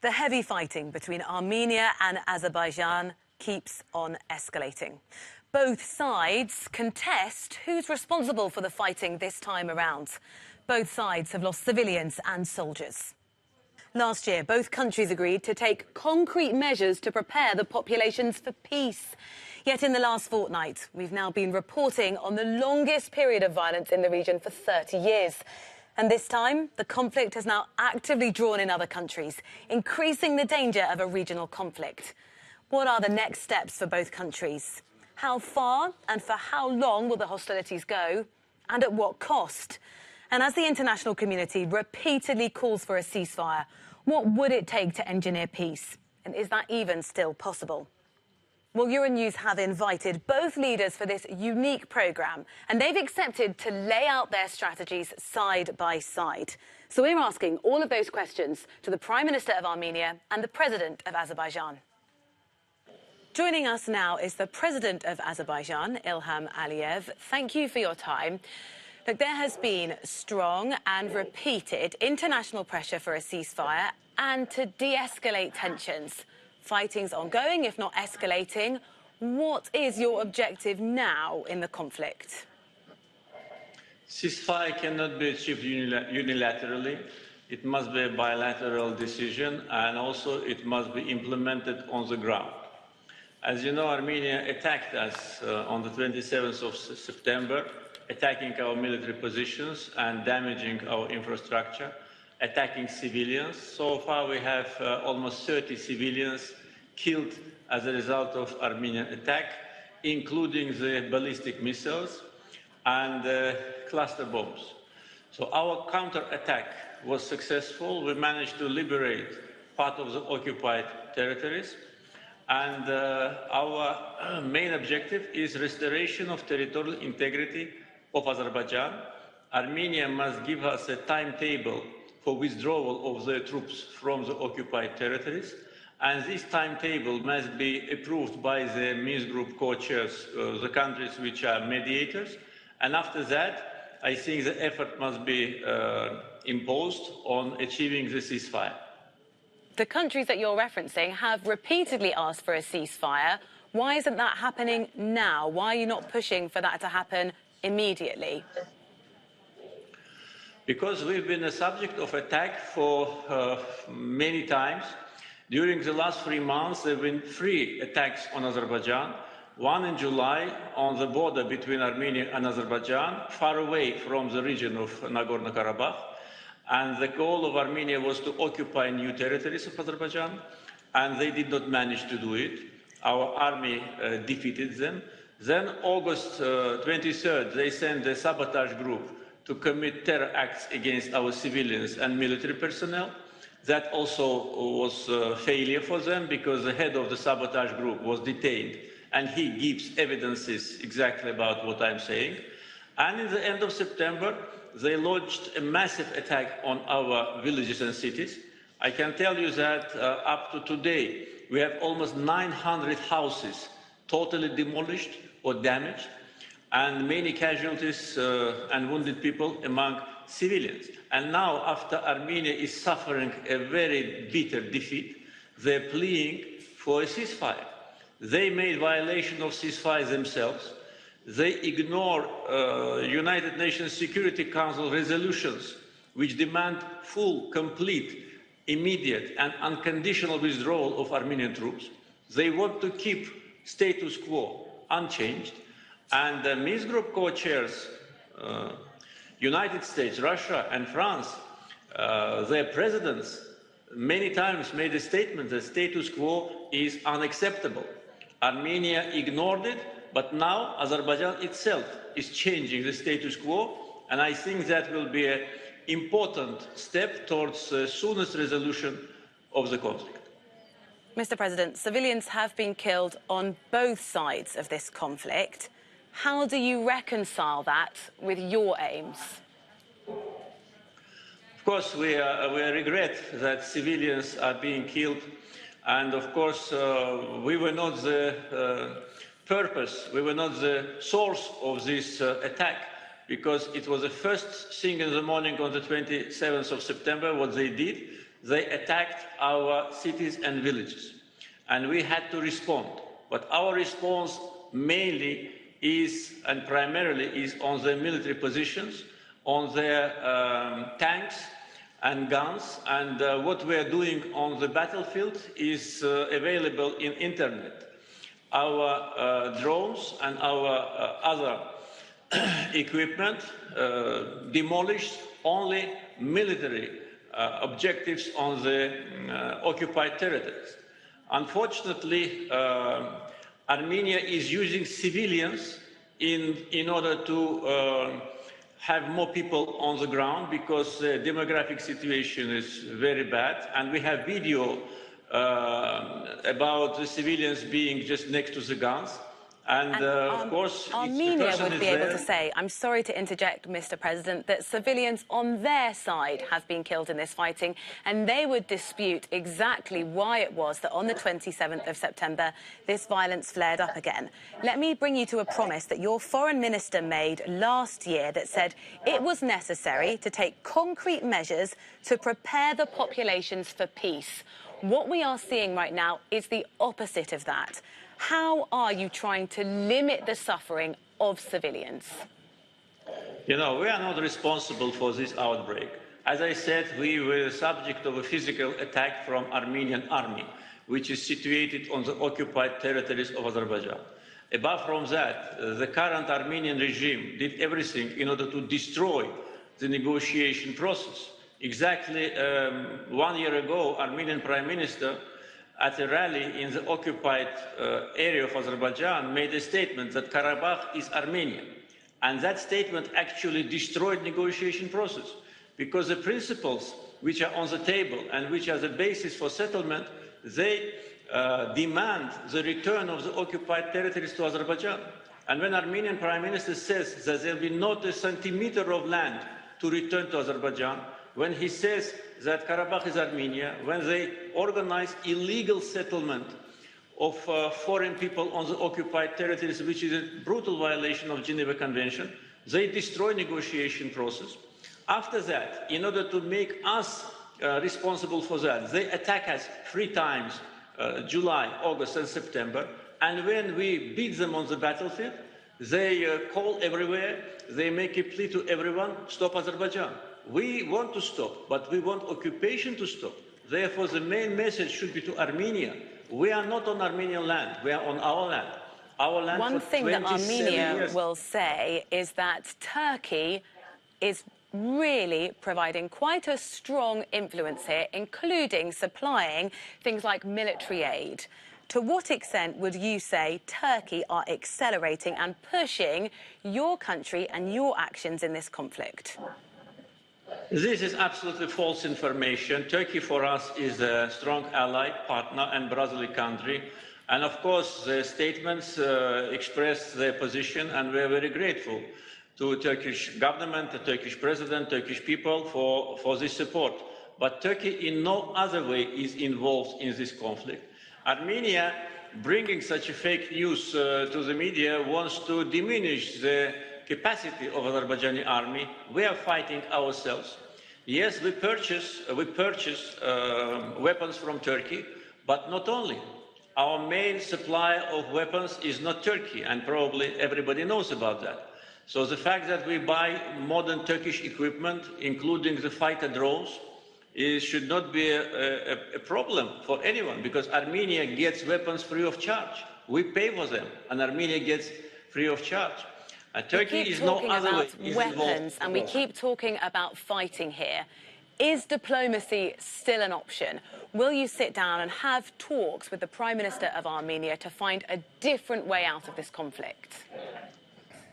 The heavy fighting between Armenia and Azerbaijan keeps on escalating. Both sides contest who's responsible for the fighting this time around. Both sides have lost civilians and soldiers. Last year, both countries agreed to take concrete measures to prepare the populations for peace. Yet in the last fortnight, we've now been reporting on the longest period of violence in the region for 30 years. And this time, the conflict has now actively drawn in other countries, increasing the danger of a regional conflict. What are the next steps for both countries? How far and for how long will the hostilities go? And at what cost? And as the international community repeatedly calls for a ceasefire, what would it take to engineer peace? And is that even still possible? Well, EuroNews have invited both leaders for this unique programme, and they've accepted to lay out their strategies side by side. So we're asking all of those questions to the Prime Minister of Armenia and the President of Azerbaijan. Joining us now is the President of Azerbaijan, Ilham Aliyev. Thank you for your time. Look, there has been strong and repeated international pressure for a ceasefire and to de-escalate tensions. Fighting's ongoing, if not escalating. What is your objective now in the conflict? Ceasefire cannot be achieved unilaterally. It must be a bilateral decision, and also it must be implemented on the ground. As you know, Armenia attacked us on the 27th of September, attacking our military positions and damaging our infrastructure, attacking civilians. So far, we have almost 30 civilians killed as a result of Armenian attack, including the ballistic missiles and cluster bombs. So our counter-attack was successful. We managed to liberate part of the occupied territories. And our main objective is restoration of territorial integrity of Azerbaijan. Armenia must give us a timetable for withdrawal of the troops from the occupied territories. And this timetable must be approved by the Minsk Group co-chairs, the countries which are mediators. And after that, I think the effort must be imposed on achieving the ceasefire. The countries that you're referencing have repeatedly asked for a ceasefire. Why isn't that happening now? Why are you not pushing for that to happen immediately? Because we've been a subject of attack for many times. During the last 3 months, there have been 3 attacks on Azerbaijan. One in July on the border between Armenia and Azerbaijan, far away from the region of Nagorno-Karabakh. And the goal of Armenia was to occupy new territories of Azerbaijan, and they did not manage to do it. Our army defeated them. Then, August 23rd, they sent a sabotage group to commit terror acts against our civilians and military personnel. That also was a failure for them, because the head of the sabotage group was detained, and he gives evidences exactly about what I'm saying. And in the end of September, they launched a massive attack on our villages and cities. I can tell you that up to today, we have almost 900 houses totally demolished or damaged, and many casualties and wounded people among civilians. And now, after Armenia is suffering a very bitter defeat, they're pleading for a ceasefire. They made violation of ceasefire themselves. They ignore United Nations Security Council resolutions which demand full, complete, immediate and unconditional withdrawal of Armenian troops. They want to keep status quo unchanged. And the Minsk Group co-chairs, United States, Russia and France, their presidents many times made a statement that status quo is unacceptable. Armenia ignored it, but now Azerbaijan itself is changing the status quo, and I think that will be an important step towards the soonest resolution of the conflict. Mr. President, civilians have been killed on both sides of this conflict. How do you reconcile that with your aims? Of course, we regret that civilians are being killed, and of course, we were not the purpose, we were not the source of this attack, because it was the first thing in the morning on the 27th of September, what they did. They attacked our cities and villages, and we had to respond. But our response mainly is and primarily is on their military positions, on their tanks and guns, and what we are doing on the battlefield is available in internet. Our drones and our other equipment demolished only military objectives on the occupied territories. Unfortunately, Armenia is using civilians in order to have more people on the ground because the demographic situation is very bad, and we have video about the civilians being just next to the guns. And of course, Armenia would be able to say, I'm sorry to interject, Mr. President, that civilians on their side have been killed in this fighting, and they would dispute exactly why it was that on the 27th of September, this violence flared up again. Let me bring you to a promise that your foreign minister made last year that said it was necessary to take concrete measures to prepare the populations for peace. What we are seeing right now is the opposite of that. How are you trying to limit the suffering of civilians? You know, we are not responsible for this outbreak. As I said, we were the subject of a physical attack from Armenian army, which is situated on the occupied territories of Azerbaijan. Apart from that, the current Armenian regime did everything in order to destroy the negotiation process. Exactly 1 year ago, Armenian Prime Minister at a rally in the occupied area of Azerbaijan made a statement that Karabakh is Armenian. And that statement actually destroyed the negotiation process because the principles which are on the table and which are the basis for settlement, they demand the return of the occupied territories to Azerbaijan. And when Armenian Prime Minister says that there will be not a centimeter of land to return to Azerbaijan, when he says that Karabakh is Armenia, when they organize illegal settlement of foreign people on the occupied territories, which is a brutal violation of Geneva Convention, they destroy negotiation process. After that, in order to make us responsible for that, they attack us 3 times, July, August and September, and when we beat them on the battlefield, they call everywhere, they make a plea to everyone, stop Azerbaijan. We want to stop, but we want occupation to stop. Therefore, the main message should be to Armenia. We are not on Armenian land, we are on our land. Our land. One thing that Armenia will say is that Turkey is really providing quite a strong influence here, including supplying things like military aid. To what extent would you say Turkey are accelerating and pushing your country and your actions in this conflict? This is absolutely false information. Turkey for us is a strong ally, partner and brotherly country. And of course, the statements express their position, and we are very grateful to the Turkish government, the Turkish president, Turkish people for this support. But Turkey in no other way is involved in this conflict. Armenia, bringing such a fake news to the media, wants to diminish the capacity of the Azerbaijani army. We are fighting ourselves. Yes, we purchase weapons from Turkey, but not only. Our main supply of weapons is not Turkey, and probably everybody knows about that. So the fact that we buy modern Turkish equipment, including the fighter drones, should not be a problem for anyone, because Armenia gets weapons free of charge. We pay for them, and Armenia gets free of charge. Turkey is no other way. We keep talking about weapons, and we keep talking about fighting here. Is diplomacy still an option? Will you sit down and have talks with the Prime Minister of Armenia to find a different way out of this conflict?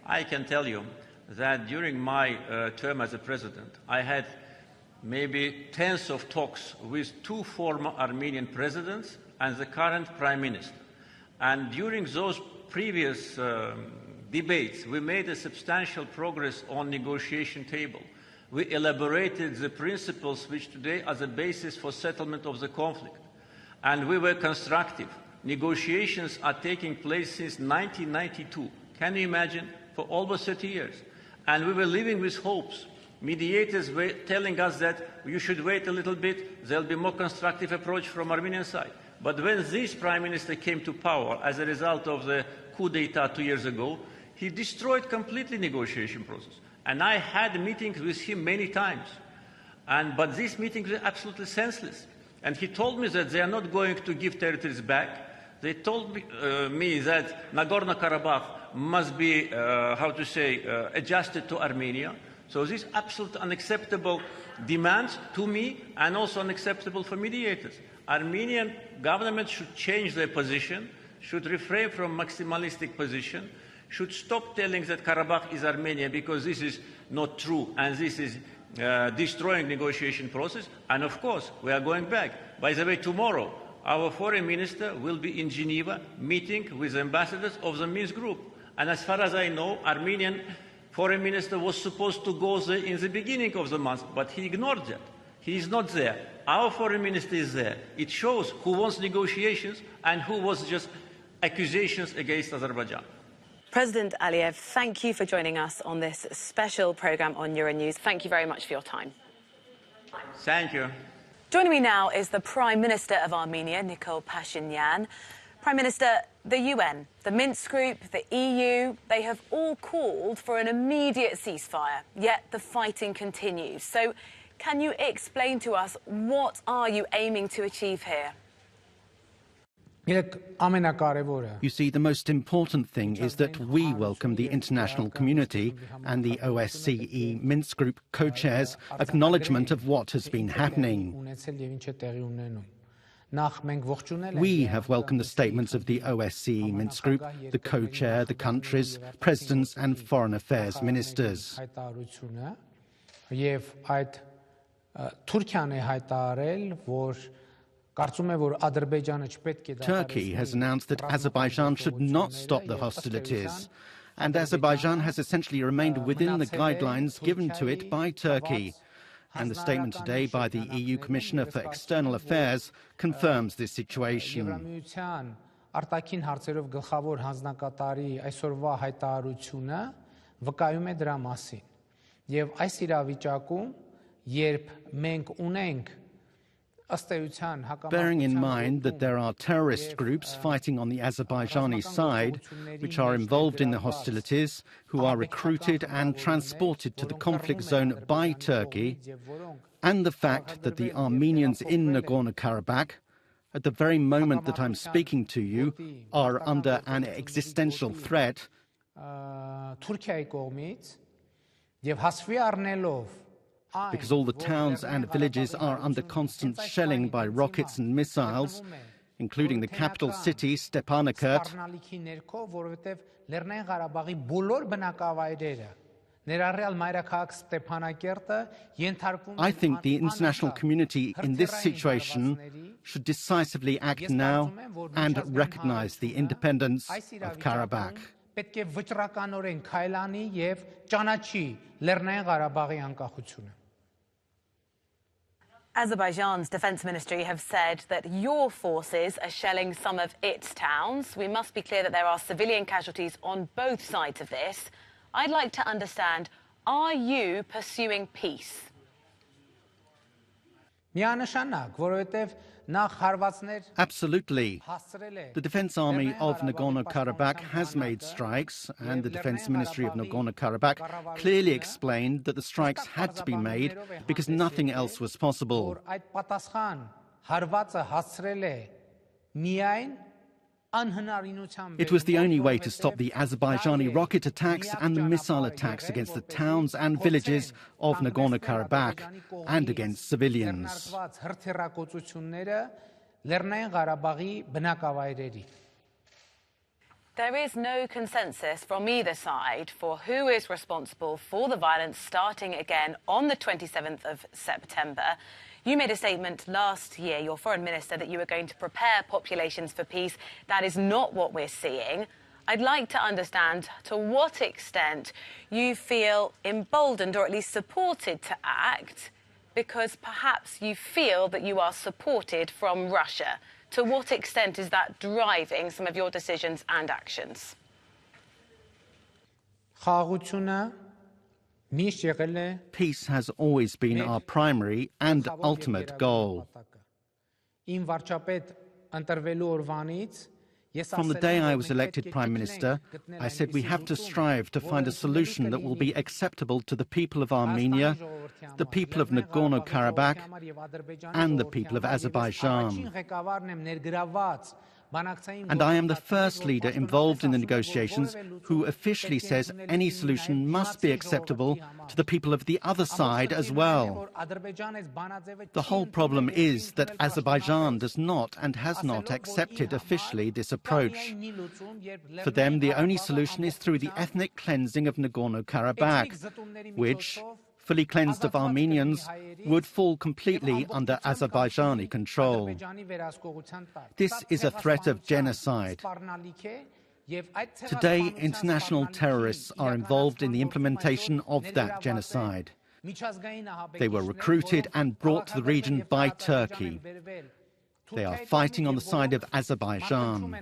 I can tell you that during my term as a president, I had maybe tens of talks with 2 former Armenian presidents and the current Prime Minister. And during those previous debates, we made a substantial progress on negotiation table. We elaborated the principles which today are the basis for settlement of the conflict. And we were constructive. Negotiations are taking place since 1992. Can you imagine? For almost 30 years. And we were living with hopes mediators were telling us that you should wait a little bit, there'll be more constructive approach from Armenian side. But when this prime minister came to power as a result of the coup d'etat 2 years ago, he destroyed completely negotiation process. And I had meetings with him many times. But these meetings were absolutely senseless. And he told me that they are not going to give territories back. They told me that Nagorno-Karabakh must be, adjusted to Armenia. So these absolutely unacceptable demands to me and also unacceptable for mediators. Armenian government should change their position, should refrain from maximalistic position, should stop telling that Karabakh is Armenia because this is not true and this is destroying negotiation process. And of course, we are going back. By the way, tomorrow, our foreign minister will be in Geneva meeting with ambassadors of the Minsk group. And as far as I know, Armenian foreign minister was supposed to go there in the beginning of the month, but he ignored that. He is not there. Our foreign minister is there. It shows who wants negotiations and who was just accusations against Azerbaijan. President Aliyev, thank you for joining us on this special programme on EuroNews. Thank you very much for your time. Thank you. Joining me now is the Prime Minister of Armenia, Nikol Pashinyan. Prime Minister, the UN, the Minsk Group, the EU, they have all called for an immediate ceasefire, yet the fighting continues. So can you explain to us what are you aiming to achieve here? You see, the most important thing is that we welcome the international community and the OSCE Minsk Group co-chairs' acknowledgement of what has been happening. We have welcomed the statements of the OSCE Minsk Group, the co-chair, the countries, presidents and foreign affairs ministers. Turkey has announced that Azerbaijan should not stop the hostilities, and Azerbaijan has essentially remained within the guidelines given to it by Turkey. And the statement today by the EU Commissioner for External Affairs confirms this situation. Bearing in mind that there are terrorist groups fighting on the Azerbaijani side, which are involved in the hostilities, who are recruited and transported to the conflict zone by Turkey, and the fact that the Armenians in Nagorno-Karabakh, at the very moment that I'm speaking to you, are under an existential threat, because all the towns and villages are under constant shelling by rockets and missiles, including the capital city, Stepanakert. I think the international community in this situation should decisively act now and recognize the independence of Karabakh. Azerbaijan's defence ministry have said that your forces are shelling some of its towns. We must be clear that there are civilian casualties on both sides of this. I'd like to understand, are you pursuing peace? Absolutely. The Defence Army of Nagorno-Karabakh has made strikes, and the Defence Ministry of Nagorno-Karabakh clearly explained that the strikes had to be made because nothing else was possible. It was the only way to stop the Azerbaijani rocket attacks and the missile attacks against the towns and villages of Nagorno-Karabakh and against civilians. There is no consensus from either side for who is responsible for the violence starting again on the 27th of September. You made a statement last year, your foreign minister, that you were going to prepare populations for peace. That is not what we're seeing. I'd like to understand to what extent you feel emboldened or at least supported to act because perhaps you feel that you are supported from Russia. To what extent is that driving some of your decisions and actions? Peace has always been our primary and ultimate goal. From the day I was elected Prime Minister, I said we have to strive to find a solution that will be acceptable to the people of Armenia, the people of Nagorno-Karabakh, and the people of Azerbaijan. And I am the first leader involved in the negotiations who officially says any solution must be acceptable to the people of the other side as well. The whole problem is that Azerbaijan does not and has not accepted officially this approach. For them, the only solution is through the ethnic cleansing of Nagorno-Karabakh, which, fully cleansed of Armenians, would fall completely under Azerbaijani control. This is a threat of genocide. Today, international terrorists are involved in the implementation of that genocide. They were recruited and brought to the region by Turkey. They are fighting on the side of Azerbaijan.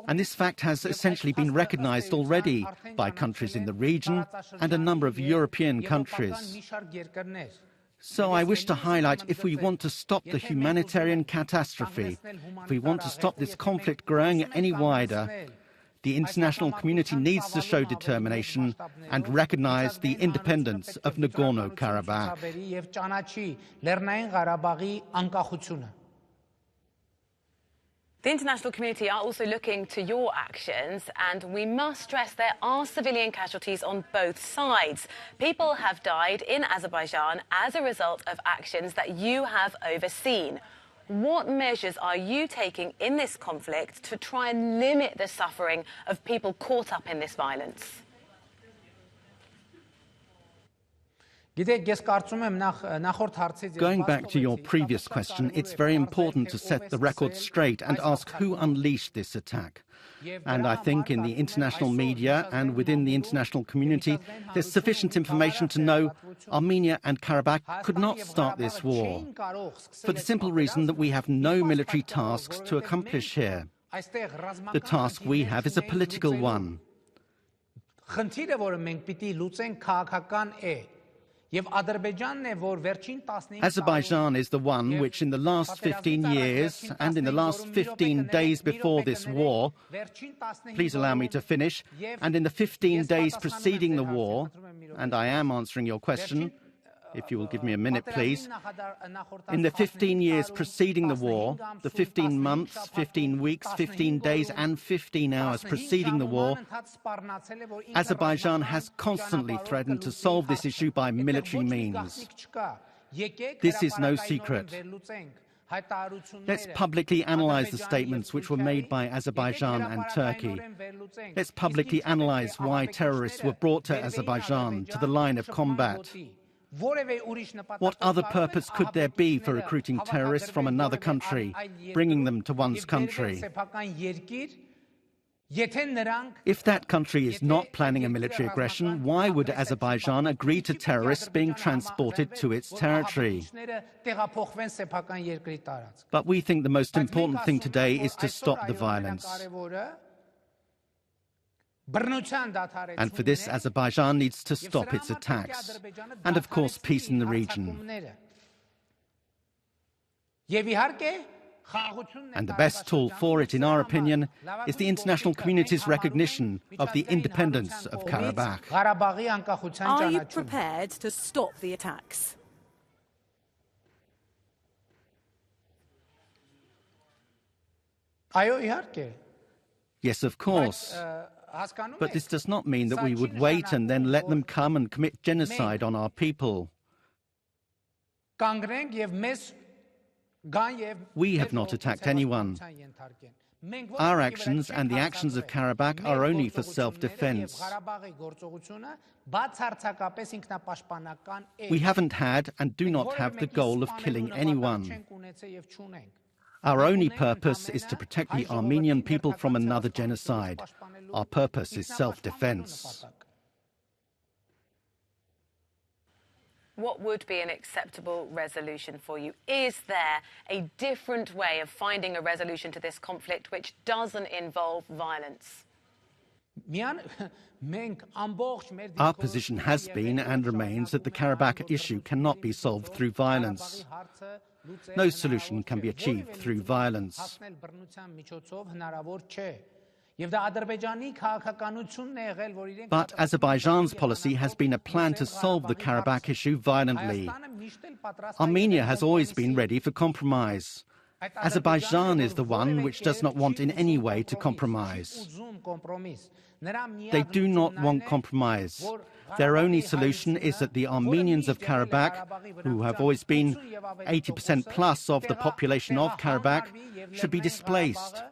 And this fact has essentially been recognized already by countries in the region and a number of European countries. So I wish to highlight, if we want to stop the humanitarian catastrophe, if we want to stop this conflict growing any wider, the international community needs to show determination and recognize the independence of Nagorno-Karabakh. The international community are also looking to your actions, and we must stress there are civilian casualties on both sides. People have died in Azerbaijan as a result of actions that you have overseen. What measures are you taking in this conflict to try and limit the suffering of people caught up in this violence? Going back to your previous question, it's very important to set the record straight and ask who unleashed this attack. And I think in the international media and within the international community, there's sufficient information to know Armenia and Karabakh could not start this war, for the simple reason that we have no military tasks to accomplish here. The task we have is a political one. Azerbaijan is the one which in the last 15 years and in the last 15 days before this war, please allow me to finish, and in the 15 days preceding the war, and I am answering your question, if you will give me a minute, please. In the 15 years preceding the war, the 15 months, 15 weeks, 15 days and 15 hours preceding the war, Azerbaijan has constantly threatened to solve this issue by military means. This is no secret. Let's publicly analyze the statements which were made by Azerbaijan and Turkey. Let's publicly analyze why terrorists were brought to Azerbaijan, to the line of combat. What other purpose could there be for recruiting terrorists from another country, bringing them to one's country? If that country is not planning a military aggression, why would Azerbaijan agree to terrorists being transported to its territory? But we think the most important thing today is to stop the violence. And for this, Azerbaijan needs to stop its attacks. And of course, peace in the region. And the best tool for it, in our opinion, is the international community's recognition of the independence of Karabakh. Are you prepared to stop the attacks? Yes, of course. But this does not mean that we would wait and then let them come and commit genocide on our people. We have not attacked anyone. Our actions and the actions of Karabakh are only for self-defense. We haven't had and do not have the goal of killing anyone. Our only purpose is to protect the Armenian people from another genocide. Our purpose is self-defense. What would be an acceptable resolution for you? Is there a different way of finding a resolution to this conflict which doesn't involve violence? Our position has been and remains that the Karabakh issue cannot be solved through violence. No solution can be achieved through violence. But Azerbaijan's policy has been a plan to solve the Karabakh issue violently. Armenia has always been ready for compromise. Azerbaijan is the one which does not want in any way to compromise. They do not want compromise. Their only solution is that the Armenians of Karabakh, who have always been 80% plus of the population of Karabakh, should be displaced,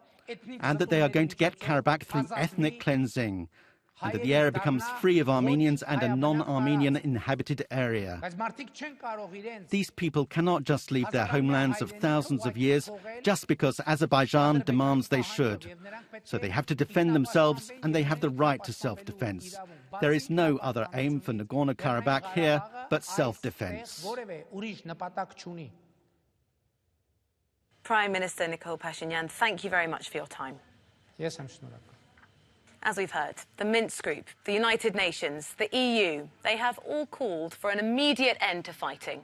and that they are going to get Karabakh through ethnic cleansing, and that the area becomes free of Armenians and a non-Armenian inhabited area. These people cannot just leave their homelands of thousands of years just because Azerbaijan demands they should. So they have to defend themselves, and they have the right to self-defense. There is no other aim for Nagorno-Karabakh here but self-defense. Prime Minister Nikol Pashinyan, thank you very much for your time. Yes, I'm sure. As we've heard, the Minsk Group, the United Nations, the EU, they have all called for an immediate end to fighting.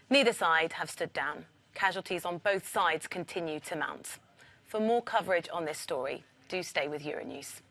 Neither side have stood down. Casualties on both sides continue to mount. For more coverage on this story, do stay with EuroNews.